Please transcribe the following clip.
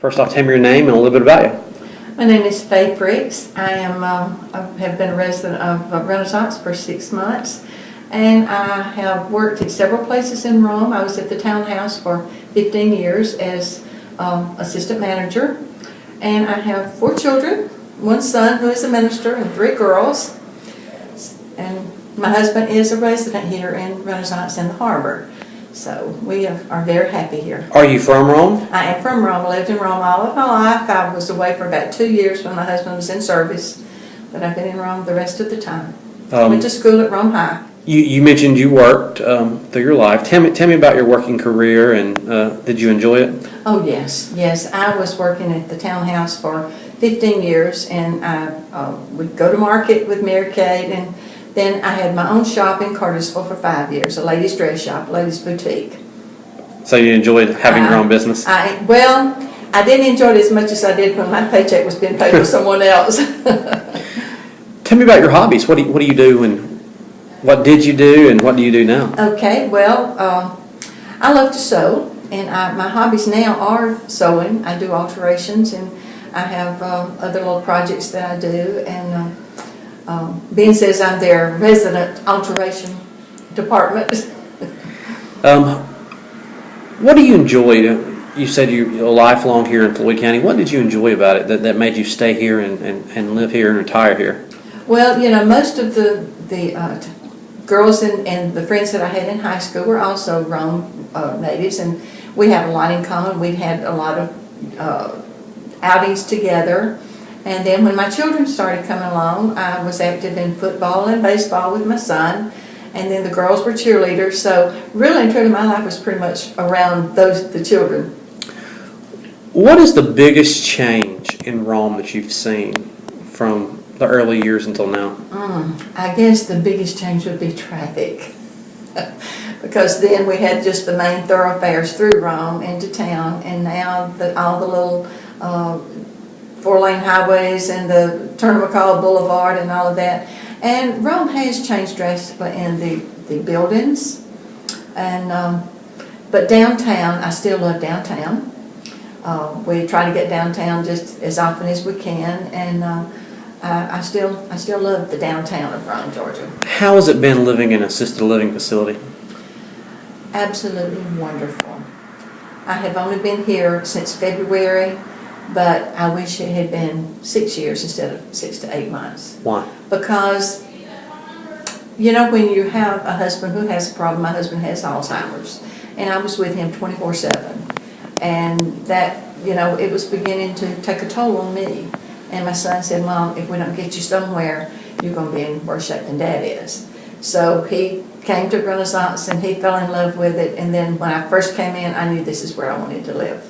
First off, tell me your name and a little bit about you. My name is Faye. I have been a resident of Renaissance for 6 months, and I have worked at several places in Rome. I was at the townhouse for 15 years as assistant manager, and I have 4 children, 1 son who is a minister and 3 girls, and my husband is a resident here in Renaissance in the harbor. So we are very happy here. Are you from Rome? I am from Rome. I lived in Rome all of my life. I was away for about 2 years when my husband was in service, but I've been in Rome the rest of the time. Went to school at Rome High. You mentioned you worked through your life. Tell me about your working career, and did you enjoy it? Oh yes. I was working at the townhouse for 15 years, and I would go to market with Mary Kate, and then I had my own shop in Cartersville for 5 years, a ladies' dress shop, ladies' boutique. So you enjoyed having your own business? Well, I didn't enjoy it as much as I did when my paycheck was being paid for someone else. Tell me about your hobbies. What do you do, and what did you do, and what do you do now? Okay, well, I love to sew, and my hobbies now are sewing. I do alterations, and I have other little projects that I do, and Ben says I'm their resident alteration department. What do you enjoy? You said you're lifelong here in Floyd County. What did you enjoy about it that made you stay here and live here and retire here? Well, most of the girls and the friends that I had in high school were also Rome natives, and we had a lot in common. We had a lot of outings together. And then when my children started coming along, I was active in football and baseball with my son. And then the girls were cheerleaders. So really and truly my life was pretty much around the children. What is the biggest change in Rome that you've seen from the early years until now? I guess the biggest change would be traffic. Because then we had just the main thoroughfares through Rome into town, and now all the little 4-lane highways and the Turner McCall Boulevard and all of that. And Rome has changed drastically in the buildings. And but downtown, I still love downtown. We try to get downtown just as often as we can, and I still love the downtown of Rome, Georgia. How has it been living in an assisted living facility? Absolutely wonderful. I have only been here since February, but I wish it had been 6 years instead of 6 to 8 months. Why? Because, when you have a husband who has a problem, my husband has Alzheimer's, and I was with him 24/7. And that, it was beginning to take a toll on me. And my son said, Mom, if we don't get you somewhere, you're going to be in worse shape than Dad is. So he came to Renaissance and he fell in love with it. And then when I first came in, I knew this is where I wanted to live.